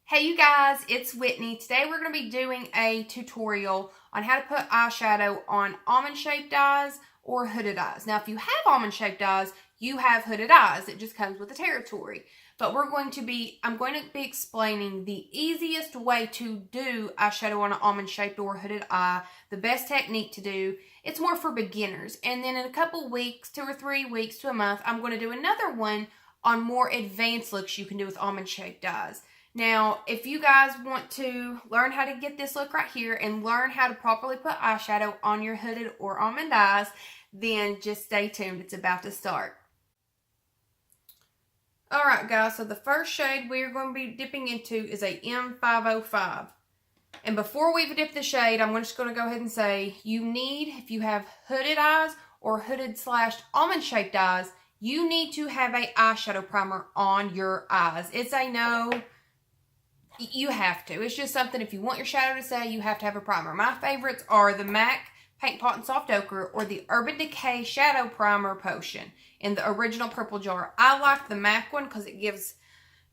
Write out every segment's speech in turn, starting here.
Hey you guys, it's Whitney. Today we're going to be doing a tutorial on how to put eyeshadow on almond shaped eyes or hooded eyes. Now if you have almond shaped eyes, you have hooded eyes. It just comes with the territory. But I'm going to be explaining the easiest way to do eyeshadow on an almond shaped or hooded eye, the best technique to do. It's more for beginners. And then in a couple weeks, 2 or 3 weeks to a month, I'm going to do another one on more advanced looks you can do with almond shaped eyes. Now, if you guys want to learn how to get this look right here and learn how to properly put eyeshadow on your hooded or almond eyes, then just stay tuned. It's about to start. Alright guys, so the first shade we're going to be dipping into is a M505. And before we dip the shade, I'm just going to go ahead and say you need, if you have hooded eyes or hooded / almond shaped eyes, you need to have a eyeshadow primer on your eyes. It's a no. You have to. It's just something, if you want your shadow to stay, you have to have a primer. My favorites are the MAC Paint Pot and Soft Ochre or the Urban Decay Shadow Primer Potion in the original purple jar. I like the MAC one because it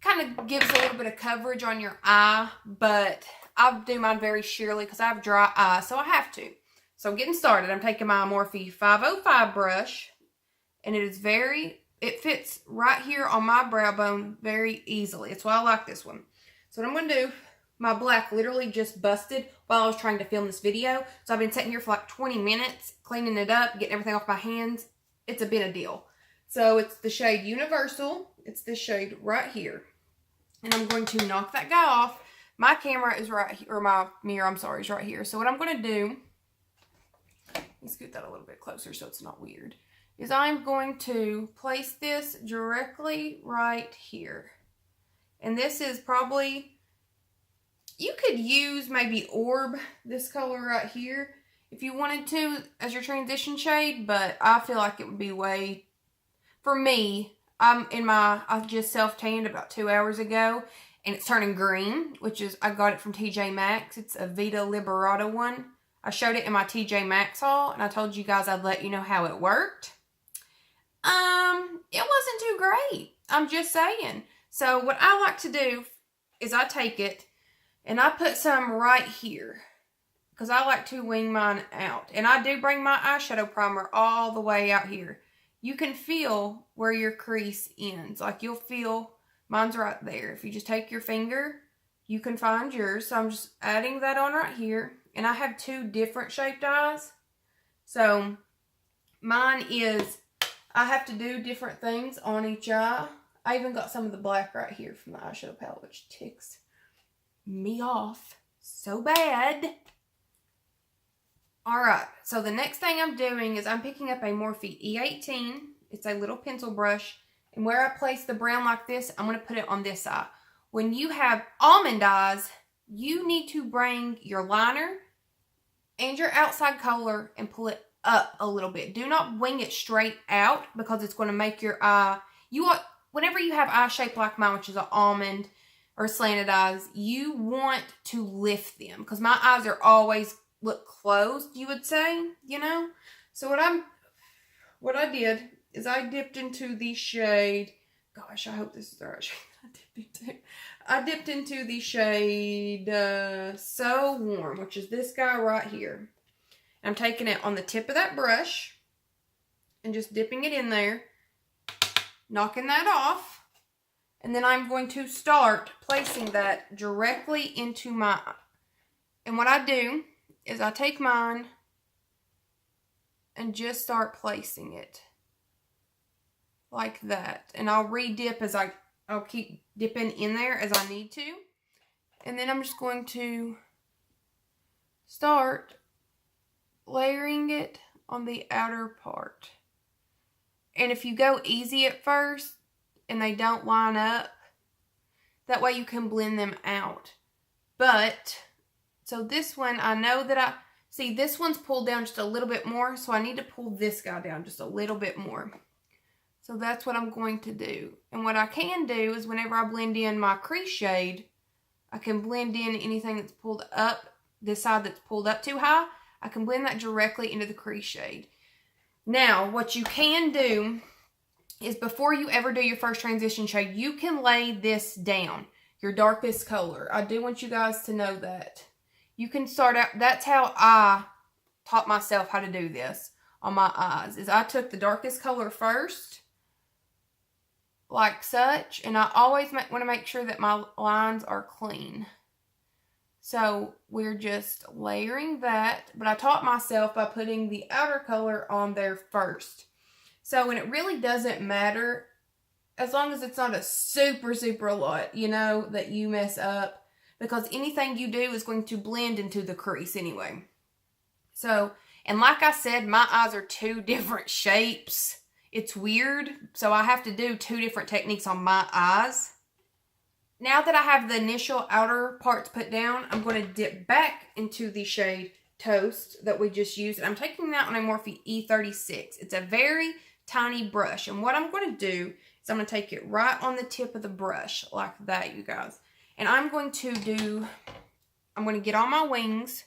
kind of gives a little bit of coverage on your eye, but I do mine very sheerly because I have dry eyes, so I have to. So getting started, I'm taking my Morphe 505 brush, and it fits right here on my brow bone very easily. That's why I like this one. So what I'm going to do, my black literally just busted while I was trying to film this video. So I've been sitting here for like 20 minutes, cleaning it up, getting everything off my hands. It's been a deal. So it's the shade Universal. It's this shade right here. And I'm going to knock that guy off. My camera is right here, or my mirror, I'm sorry, is right here. So what I'm going to do, let me scoot that a little bit closer so it's not weird, is I'm going to place this directly right here. And this is probably, you could use maybe Orb, this color right here, if you wanted to as your transition shade, but I feel like it would be way, for me, I just self-tanned about 2 hours ago, and it's turning green, which is, I got it from TJ Maxx. It's a Vita Liberata one. I showed it in my TJ Maxx haul, and I told you guys I'd let you know how it worked. It wasn't too great. I'm just saying. So what I like to do is I take it and I put some right here because I like to wing mine out. And I do bring my eyeshadow primer all the way out here. You can feel where your crease ends. Like you'll feel, mine's right there. If you just take your finger, you can find yours. So I'm just adding that on right here. And I have 2 different shaped eyes. So mine is, I have to do different things on each eye. I even got some of the black right here from the eyeshadow palette, which ticks me off so bad. Alright, so the next thing I'm doing is I'm picking up a Morphe E18. It's a little pencil brush. And where I place the brown like this, I'm going to put it on this eye. When you have almond eyes, you need to bring your liner and your outside color and pull it up a little bit. Do not wing it straight out because it's going to make your eye, whenever you have eye shape like mine, which is an almond or slanted eyes, you want to lift them. Because my eyes are always look closed, you would say, you know. So what I did is I dipped into the shade, gosh, I hope this is the right shade I dipped into the shade So Warm, which is this guy right here. I'm taking it on the tip of that brush and just dipping it in there, knocking that off, and then I'm going to start placing that directly into my eye. And what I do is I take mine and just start placing it like that. And I'll re-dip as I'll keep dipping in there as I need to. And then I'm just going to start layering it on the outer part. And if you go easy at first and they don't line up, that way you can blend them out. But, so this one, I know that see this one's pulled down just a little bit more, so I need to pull this guy down just a little bit more. So that's what I'm going to do. And what I can do is whenever I blend in my crease shade, I can blend in anything that's pulled up, this side that's pulled up too high, I can blend that directly into the crease shade. Now, what you can do is before you ever do your first transition shade, you can lay this down. your darkest color. I do want you guys to know that. You can start out, that's how I taught myself how to do this on my eyes, is I took the darkest color first, like such, and I always want to make sure that my lines are clean. So we're just layering that, but I taught myself by putting the outer color on there first. So, and it really doesn't matter, as long as it's not a super, super lot, you know, that you mess up, because anything you do is going to blend into the crease anyway. So, and like I said, my eyes are two different shapes. It's weird, so I have to do two different techniques on my eyes. Now that I have the initial outer parts put down, I'm going to dip back into the shade Toast that we just used. And I'm taking that on a Morphe E36. It's a very tiny brush. And what I'm going to do is I'm going to take it right on the tip of the brush like that, you guys. And I'm going to get on my wings,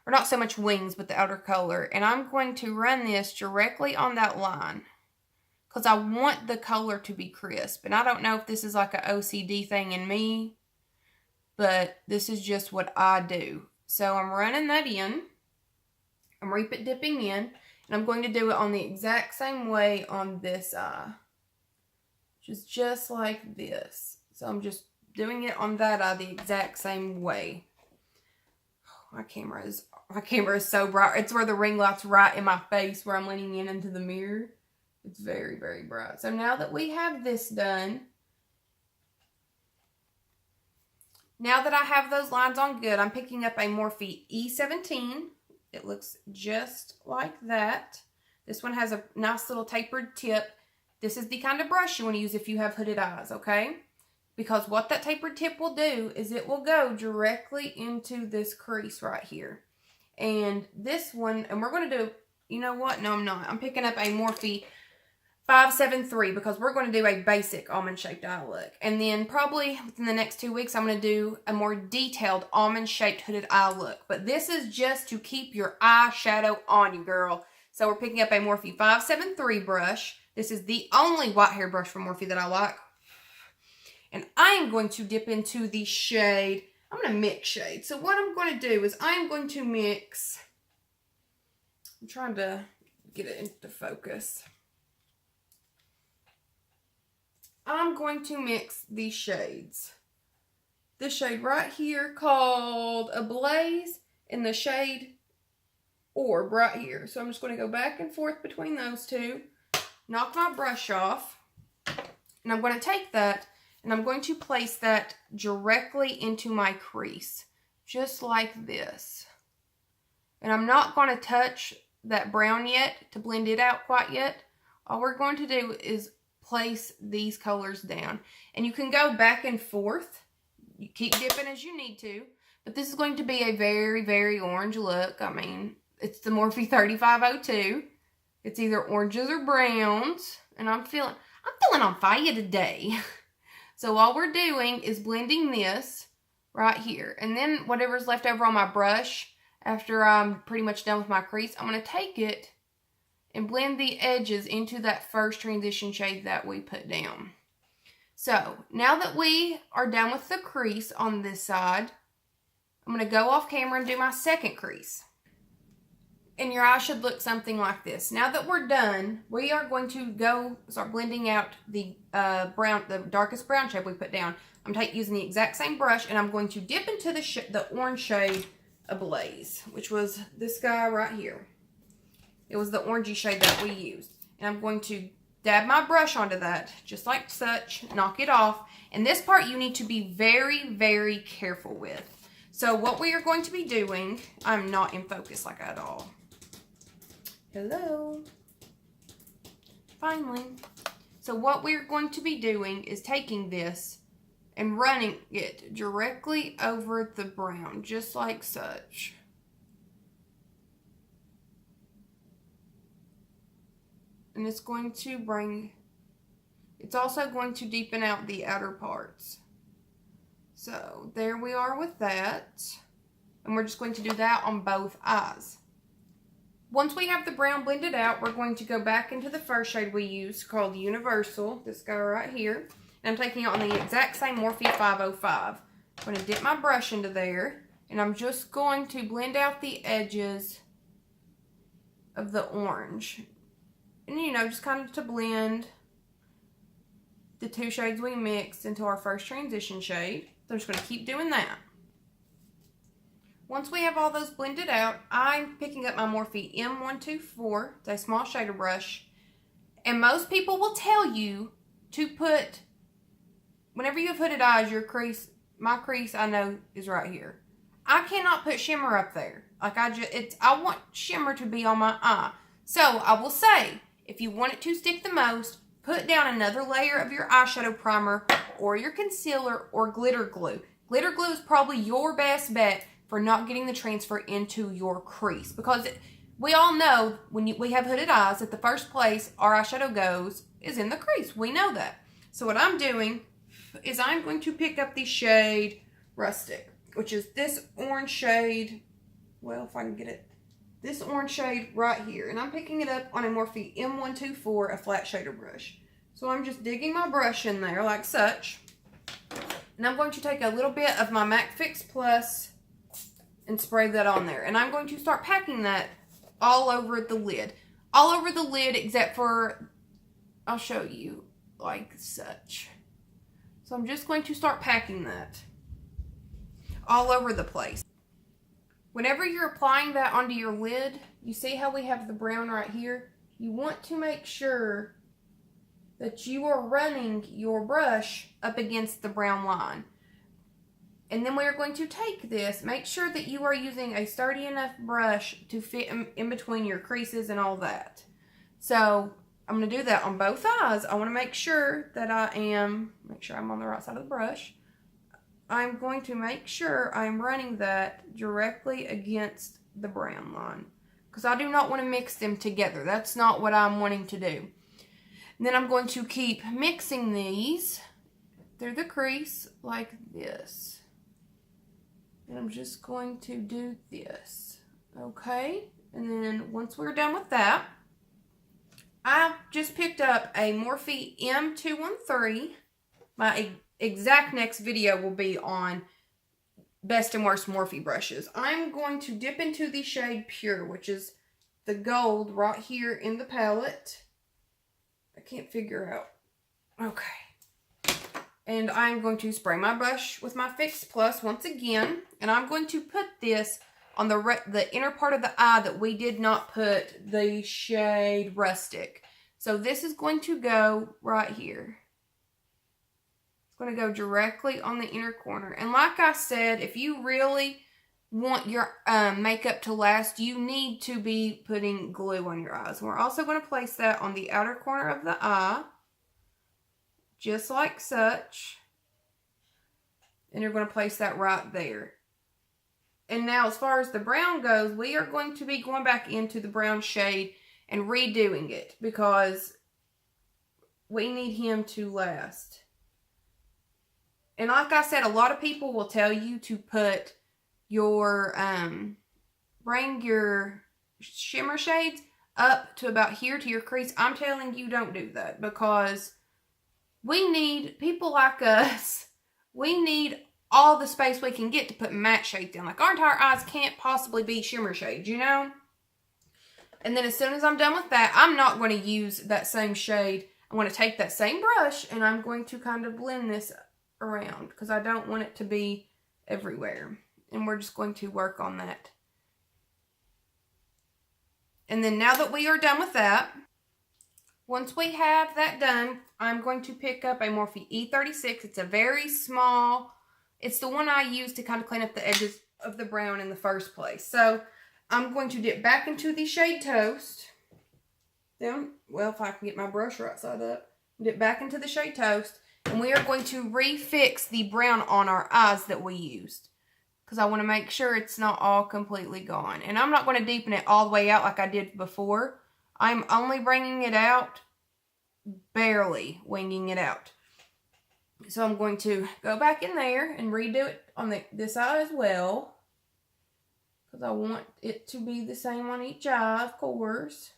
or not so much wings, but the outer color. And I'm going to run this directly on that line, because I want the color to be crisp. And I don't know if this is like an OCD thing in me, but this is just what I do. So I'm running that in. I'm dipping in. And I'm going to do it on the exact same way on this eye. Which is just like this. So I'm just doing it on that eye the exact same way. My camera is so bright. It's where the ring light's right in my face, where I'm leaning in into the mirror. It's very, very bright. So now that we have this done, now that I have those lines on good, I'm picking up a Morphe E17. It looks just like that. This one has a nice little tapered tip. This is the kind of brush you want to use if you have hooded eyes, okay? Because what that tapered tip will do is it will go directly into this crease right here. And this one, and we're going to do, you know what? No, I'm not. I'm picking up a Morphe 573 because we're going to do a basic almond shaped eye look. And then probably within the next 2 weeks, I'm going to do a more detailed almond shaped hooded eye look. But this is just to keep your eyeshadow on you, girl. So we're picking up a Morphe 573 brush. This is the only white hair brush from Morphe that I like. And I am going to dip into the shade. I'm going to mix shades. So what I'm going to do is I'm going to mix. I'm trying to get it into focus. I'm going to mix these shades. This shade right here called Ablaze, and the shade Orb right here. So I'm just going to go back and forth between those two, knock my brush off, and I'm going to take that and I'm going to place that directly into my crease, just like this. And I'm not going to touch that brown yet to blend it out quite yet. All we're going to do is place these colors down. And you can go back and forth. You keep dipping as you need to. But this is going to be a very, very orange look. I mean, it's the Morphe 3502. It's either oranges or browns. And I'm feeling on fire today. So all we're doing is blending this right here. And then whatever's left over on my brush, after I'm pretty much done with my crease, I'm going to take it and blend the edges into that first transition shade that we put down. So now that we are done with the crease on this side, I'm going to go off camera and do my second crease. And your eye should look something like this. Now that we're done, we are going to start blending out the darkest brown shade we put down. I'm using the exact same brush, and I'm going to dip into the orange shade Ablaze, which was this guy right here. It was the orangey shade that we used. And I'm going to dab my brush onto that, just like such, knock it off. And this part you need to be very, very careful with. So what we are going to be doing, I'm not in focus like at all. Hello. Finally. So what we're going to be doing is taking this and running it directly over the brown, just like such. And it's going to it's also going to deepen out the outer parts. So there we are with that. And we're just going to do that on both eyes. Once we have the brown blended out, we're going to go back into the first shade we used called Universal, this guy right here. And I'm taking it on the exact same Morphe 505. I'm going to dip my brush into there. And I'm just going to blend out the edges of the orange. And you know, just kind of to blend the two shades we mixed into our first transition shade. So I'm just going to keep doing that. Once we have all those blended out, I'm picking up my Morphe M124. It's a small shader brush. And most people will tell you to put, whenever you have hooded eyes, your crease, my crease I know is right here. I cannot put shimmer up there. Like I want shimmer to be on my eye. So I will say, if you want it to stick the most, put down another layer of your eyeshadow primer or your concealer or glitter glue. Glitter glue is probably your best bet for not getting the transfer into your crease. Because we all know when we have hooded eyes that the first place our eyeshadow goes is in the crease. We know that. So what I'm doing is I'm going to pick up the shade Rustic, which is this orange shade. Well, if I can get it. This orange shade right here. And I'm picking it up on a Morphe M124, a flat shader brush. So I'm just digging my brush in there like such. And I'm going to take a little bit of my MAC Fix Plus and spray that on there. And I'm going to start packing that all over the lid. All over the lid except for, I'll show you, like such. So I'm just going to start packing that all over the place. Whenever you're applying that onto your lid, you see how we have the brown right here? You want to make sure that you are running your brush up against the brown line. And then we are going to take this, make sure that you are using a sturdy enough brush to fit in between your creases and all that. So I'm going to do that on both eyes. I want to make sure that make sure I'm on the right side of the brush. I'm going to make sure I'm running that directly against the brown line. Because I do not want to mix them together. That's not what I'm wanting to do. And then I'm going to keep mixing these through the crease like this. And I'm just going to do this. Okay? And then once we're done with that, I've just picked up a Morphe M213. My exact next video will be on best and worst Morphe brushes. I'm going to dip into the shade Pure, which is the gold right here in the palette. I can't figure out. Okay. And I'm going to spray my brush with my Fix Plus once again. And I'm going to put this on the inner part of the eye that we did not put the shade Rustic. So this is going to go right here. It's going to go directly on the inner corner. And like I said, if you really want your makeup to last, you need to be putting glue on your eyes. We're also going to place that on the outer corner of the eye, just like such. And you're going to place that right there. And now as far as the brown goes, we are going to be going back into the brown shade and redoing it because we need him to last. And like I said, a lot of people will tell you to put your, bring your shimmer shades up to about here to your crease. I'm telling you, don't do that because we need, people like us, we need all the space we can get to put matte shades in. Like our entire eyes can't possibly be shimmer shades, you know? And then as soon as I'm done with that, I'm not going to use that same shade. I want to take that same brush and I'm going to kind of blend this around because I don't want it to be everywhere. And we're just going to work on that. And then now that we are done with that, once we have that done, I'm going to pick up a Morphe E36. It's a very small, it's the one I use to kind of clean up the edges of the brown in the first place. So I'm going to dip back into the shade Toast. Then, well, if I can get my brush right side up, dip back into the shade Toast. And we are going to refix the brown on our eyes that we used. Because I want to make sure it's not all completely gone. And I'm not going to deepen it all the way out like I did before. I'm only bringing it out, barely winging it out. So I'm going to go back in there and redo it on this eye as well. Because I want it to be the same on each eye, of course.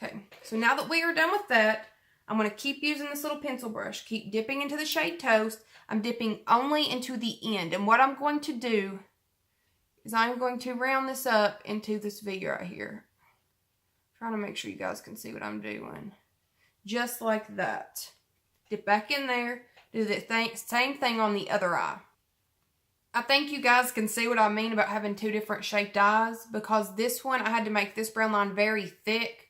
Okay, so now that we are done with that, I'm going to keep using this little pencil brush. Keep dipping into the shade Toast. I'm dipping only into the end. And what I'm going to do is I'm going to round this up into this V right here. Trying to make sure you guys can see what I'm doing. Just like that. Dip back in there. Do the same thing on the other eye. I think you guys can see what I mean about having two different shaped eyes, because this one, I had to make this brown line very thick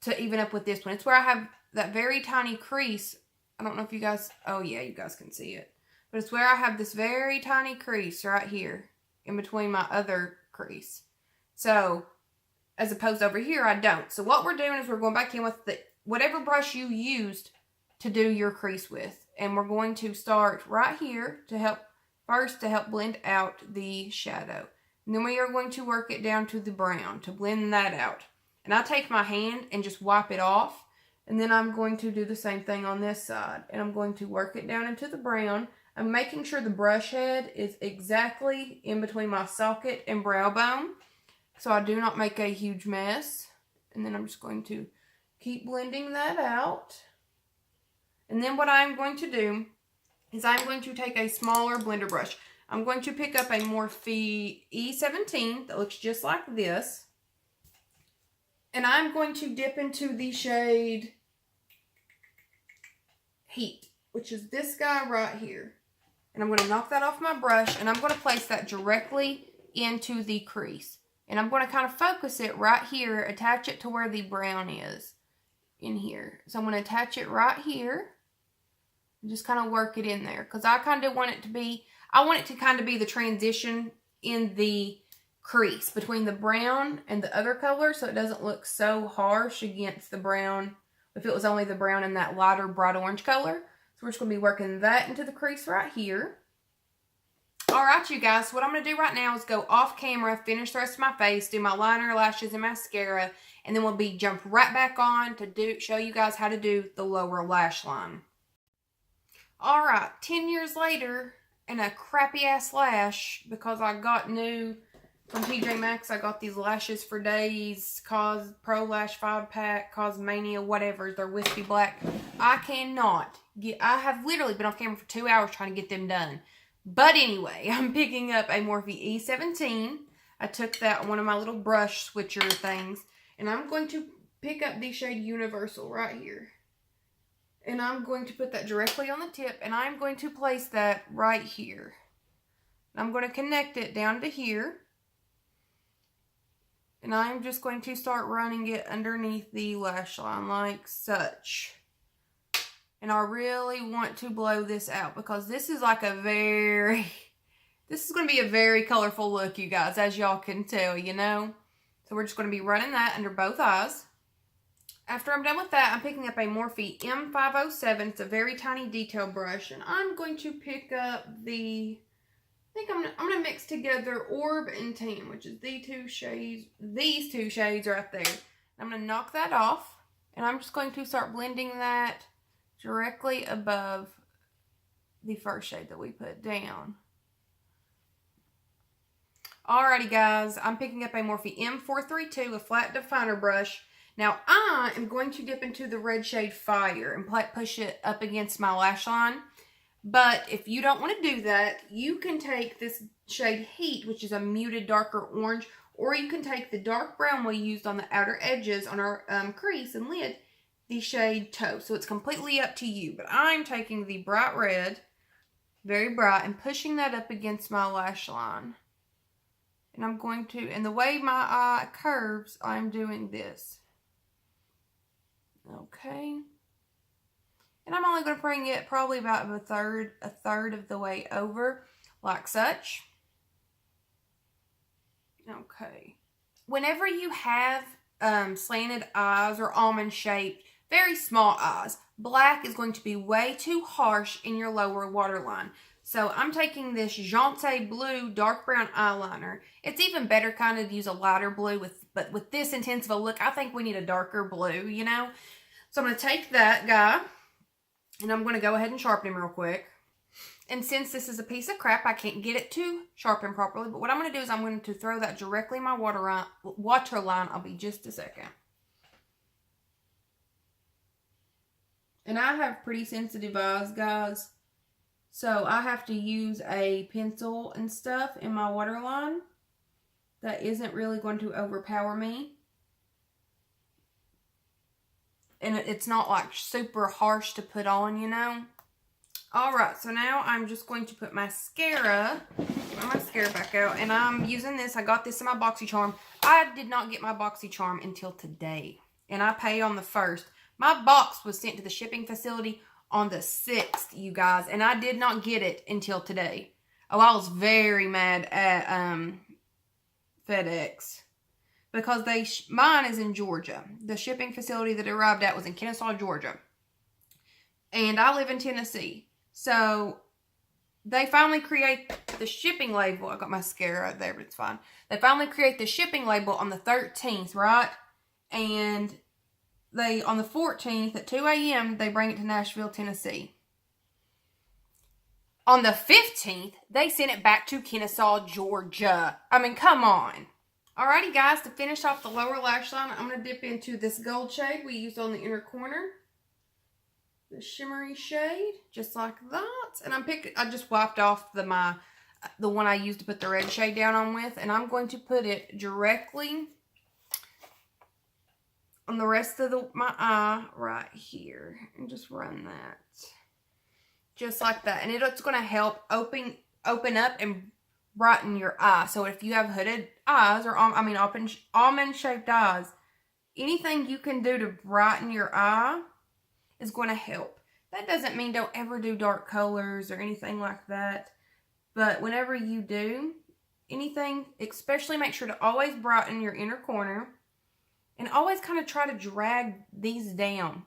to even up with this one. It's where I have that very tiny crease. I don't know if you guys, oh yeah, you guys can see it. But it's where I have this very tiny crease right here in between my other crease. So, as opposed to over here, I don't. So what we're doing is we're going back in with whatever brush you used to do your crease with. And we're going to start right here to help blend out the shadow. And then we are going to work it down to the brown to blend that out. And I take my hand and just wipe it off. And then I'm going to do the same thing on this side. And I'm going to work it down into the brown. I'm making sure the brush head is exactly in between my socket and brow bone, so I do not make a huge mess. And then I'm just going to keep blending that out. And then what I'm going to do is I'm going to take a smaller blender brush. I'm going to pick up a Morphe E17 that looks just like this. And I'm going to dip into the shade Heat, which is this guy right here. And I'm going to knock that off my brush, and I'm going to place that directly into the crease. And I'm going to kind of focus it right here, attach it to where the brown is in here. So I'm going to attach it right here. And just kind of work it in there, because I kind of want it to be, I want it to kind of be the transition in the crease between the brown and the other color, so it doesn't look so harsh against the brown if it was only the brown and that lighter bright orange color. So we're just going to be working that into the crease right here. Alright, you guys, so what I'm going to do right now is go off camera, finish the rest of my face, do my liner, lashes, and mascara, and then we'll be jump right back on to show you guys how to do the lower lash line. Alright, 10 years later, and a crappy ass lash, because I got new from TJ Maxx. I got these Lashes for Days, Pro Lash 5-pack, Cosmania, whatever. They're wispy black. I cannot get, I have literally been off camera for 2 hours trying to get them done. But anyway, I'm picking up a Morphe E17. I took that on one of my little brush switcher things. And I'm going to pick up the shade Universal right here. And I'm going to put that directly on the tip. And I'm going to place that right here. I'm going to connect it down to here. And I'm just going to start running it underneath the lash line like such. And I really want to blow this out, because this is like this is going to be a very colorful look, you guys, as y'all can tell, you know. So we're just going to be running that under both eyes. After I'm done with that, I'm picking up a Morphe M507. It's a very tiny detail brush. And I'm going to pick up the, I think I'm going to mix together Orb and Tan, which is these two shades right there. I'm going to knock that off. And I'm just going to start blending that directly above the first shade that we put down. Alrighty guys, I'm picking up a Morphe M432, a flat definer brush. Now I am going to dip into the red shade Fire and push it up against my lash line. But if you don't want to do that, you can take this shade Heat, which is a muted darker orange, or you can take the dark brown we used on the outer edges on our crease and lid, the shade Toast. So it's completely up to you. But I'm taking the bright red, very bright, and pushing that up against my lash line. And I'm going to, and the way my eye curves, I'm doing this. Okay. And I'm only going to bring it probably about a third of the way over, like such. Okay. Whenever you have slanted eyes or almond shaped, very small eyes, black is going to be way too harsh in your lower waterline. So I'm taking this xoxo blue dark brown eyeliner. It's even better kind of to use a lighter blue, but with this intense of a look, I think we need a darker blue, you know. So I'm going to take that guy, and I'm going to go ahead and sharpen him real quick. And since this is a piece of crap, I can't get it to sharpen properly. But what I'm going to do is I'm going to throw that directly in my water line. I'll be just a second. And I have pretty sensitive eyes, guys. So I have to use a pencil and stuff in my waterline that isn't really going to overpower me. And it's not like super harsh to put on, you know. Alright, so now I'm just going to put mascara. Get my mascara back out. And I'm using this. I got this in my BoxyCharm. I did not get my BoxyCharm until today. And I pay on the 1st. My box was sent to the shipping facility on the 6th, you guys. And I did not get it until today. Oh, I was very mad at FedEx. Because mine is in Georgia. The shipping facility that it arrived at was in Kennesaw, Georgia. And I live in Tennessee. So, they finally create the shipping label. I got my mascara right there, but it's fine. They finally create the shipping label on the 13th, right? And on the 14th at 2 a.m., they bring it to Nashville, Tennessee. On the 15th, they sent it back to Kennesaw, Georgia. I mean, come on. Alrighty, guys, to finish off the lower lash line, I'm going to dip into this gold shade we used on the inner corner. The shimmery shade, just like that. And I just wiped off the one I used to put the red shade down on with. And I'm going to put it directly on the rest of my eye right here. And just run that. Just like that. And it's going to help open up and brighten your eye. So if you have hooded eyes, or almond-shaped eyes, anything you can do to brighten your eye is going to help. That doesn't mean don't ever do dark colors or anything like that. But whenever you do anything, especially make sure to always brighten your inner corner. And always kind of try to drag these down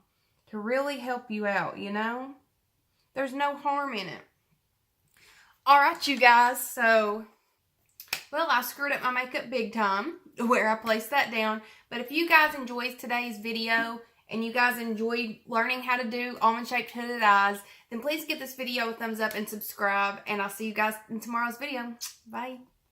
to really help you out, you know? There's no harm in it. Alright, you guys. So, well, I screwed up my makeup big time where I placed that down. But if you guys enjoyed today's video, and you guys enjoyed learning how to do almond-shaped hooded eyes, then please give this video a thumbs up and subscribe. And I'll see you guys in tomorrow's video. Bye.